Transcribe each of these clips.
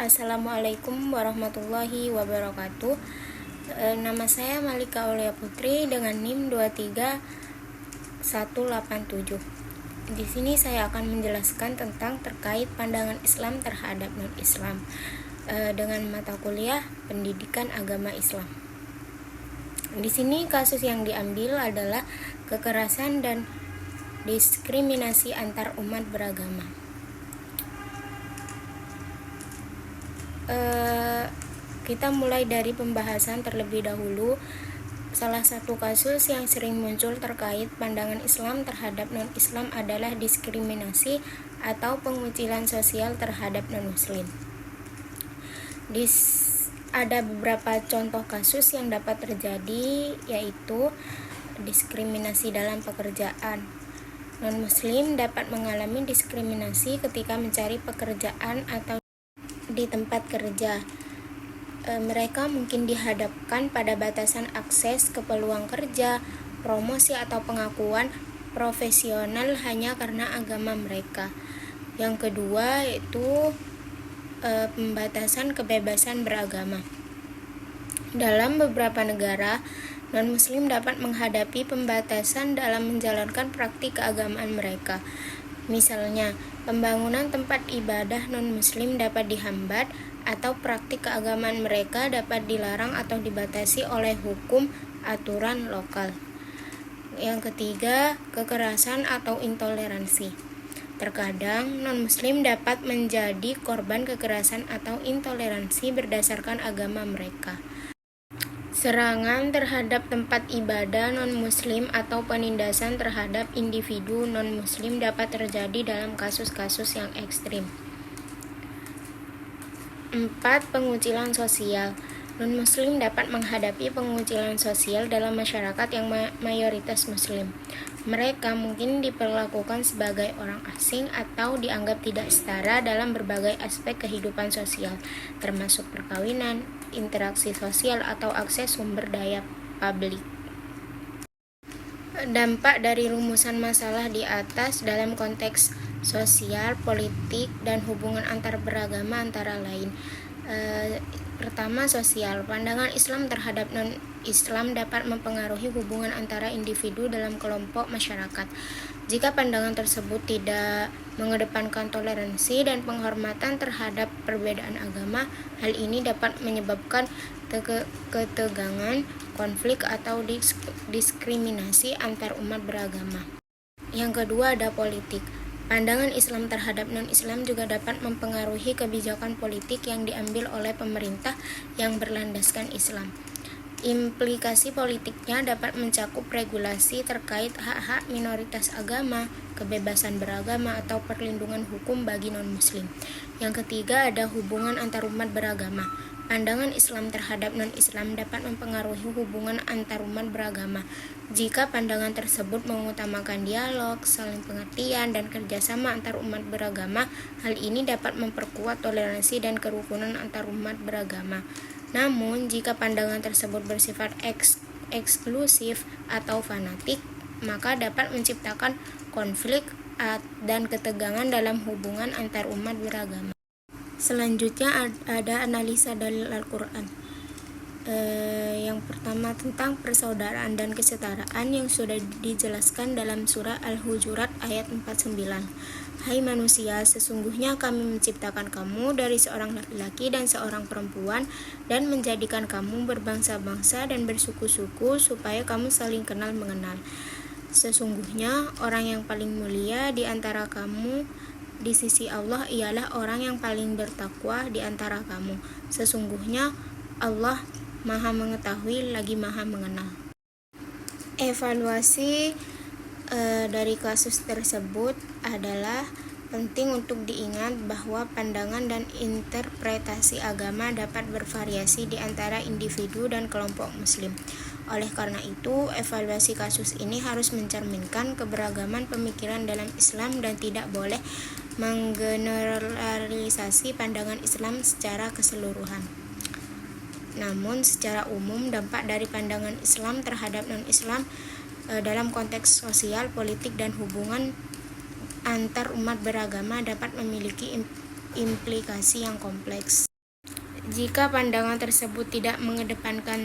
Assalamualaikum warahmatullahi wabarakatuh. Nama saya Malika Aulia Putri dengan NIM 23187. Di sini saya akan menjelaskan tentang terkait pandangan Islam terhadap non-Islam dengan mata kuliah Pendidikan Agama Islam. Di sini kasus yang diambil adalah kekerasan dan diskriminasi antar umat beragama. Kita mulai dari pembahasan terlebih dahulu. Salah satu kasus yang sering muncul terkait pandangan Islam terhadap non-Islam adalah diskriminasi atau pengucilan sosial terhadap non-Muslim. Ada beberapa contoh kasus yang dapat terjadi, yaitu diskriminasi dalam pekerjaan. Non-Muslim dapat mengalami diskriminasi ketika mencari pekerjaan atau di tempat kerja. Mereka mungkin dihadapkan pada batasan akses ke peluang kerja, promosi atau pengakuan profesional hanya karena agama mereka. Yang kedua yaitu pembatasan kebebasan beragama. Dalam beberapa negara, non-Muslim dapat menghadapi pembatasan dalam menjalankan praktik keagamaan mereka. Misalnya, pembangunan tempat ibadah non-Muslim dapat dihambat atau praktik keagamaan mereka dapat dilarang atau dibatasi oleh hukum aturan lokal. Yang ketiga, kekerasan atau intoleransi. Terkadang non-Muslim dapat menjadi korban kekerasan atau intoleransi berdasarkan agama mereka. Serangan terhadap tempat ibadah non-Muslim atau penindasan terhadap individu non-Muslim dapat terjadi dalam kasus-kasus yang ekstrim. 4. Pengucilan sosial. Non-Muslim dapat menghadapi pengucilan sosial dalam masyarakat yang mayoritas Muslim. Mereka mungkin diperlakukan sebagai orang asing atau dianggap tidak setara dalam berbagai aspek kehidupan sosial, termasuk perkawinan, interaksi sosial, atau akses sumber daya publik. Dampak dari rumusan masalah di atas dalam konteks sosial, politik, dan hubungan antar beragama antara lain. Pertama, sosial. Pandangan Islam terhadap non-Islam dapat mempengaruhi hubungan antara individu dalam kelompok masyarakat. Jika pandangan tersebut tidak mengedepankan toleransi dan penghormatan terhadap perbedaan agama, hal ini dapat menyebabkan ketegangan, konflik, atau diskriminasi antar umat beragama. Yang kedua, ada politik. Pandangan Islam terhadap non-Islam juga dapat mempengaruhi kebijakan politik yang diambil oleh pemerintah yang berlandaskan Islam. Implikasi politiknya dapat mencakup regulasi terkait hak-hak minoritas agama, kebebasan beragama, atau perlindungan hukum bagi non-Muslim. Yang ketiga, ada hubungan antar umat beragama. Pandangan Islam terhadap non-Islam dapat mempengaruhi hubungan antarumat beragama. Jika pandangan tersebut mengutamakan dialog, saling pengertian, dan kerjasama antar umat beragama, hal ini dapat memperkuat toleransi dan kerukunan antarumat beragama. Namun, jika pandangan tersebut bersifat eksklusif atau fanatik, maka dapat menciptakan konflik dan ketegangan dalam hubungan antar umat beragama. Selanjutnya ada analisa dalil Al-Quran. Yang pertama, tentang persaudaraan dan kesetaraan yang sudah dijelaskan dalam surah Al-Hujurat ayat 49. Hai manusia, sesungguhnya kami menciptakan kamu dari seorang laki-laki dan seorang perempuan dan menjadikan kamu berbangsa-bangsa dan bersuku-suku supaya kamu saling kenal mengenal. Sesungguhnya orang yang paling mulia di antara kamu di sisi Allah ialah orang yang paling bertakwa di antara kamu. Sesungguhnya Allah Maha mengetahui lagi Maha mengenal. Evaluasi dari kasus tersebut adalah penting untuk diingat bahwa pandangan dan interpretasi agama dapat bervariasi di antara individu dan kelompok Muslim. Oleh karena itu, evaluasi kasus ini harus mencerminkan keberagaman pemikiran dalam Islam dan tidak boleh menggeneralisasi pandangan Islam secara keseluruhan. Namun, secara umum, dampak dari pandangan Islam terhadap non-Islam dalam konteks sosial, politik, dan hubungan antar umat beragama dapat memiliki implikasi yang kompleks. Jika pandangan tersebut tidak mengedepankan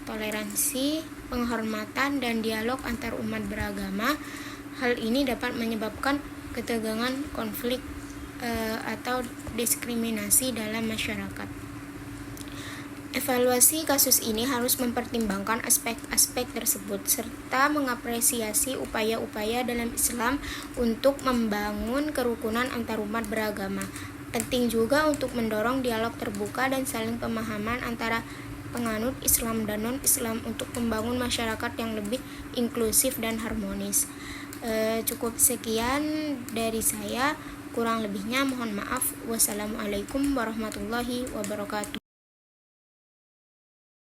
toleransi, penghormatan, dan dialog antar umat beragama, hal ini dapat menyebabkan ketegangan, konflik, atau diskriminasi dalam masyarakat. Evaluasi kasus ini harus mempertimbangkan aspek-aspek tersebut serta mengapresiasi upaya-upaya dalam Islam untuk membangun kerukunan antarumat beragama. Penting juga untuk mendorong dialog terbuka dan saling pemahaman antara penganut Islam dan non-Islam untuk membangun masyarakat yang lebih inklusif dan harmonis. Cukup sekian dari saya, kurang lebihnya mohon maaf. Wassalamualaikum warahmatullahi wabarakatuh.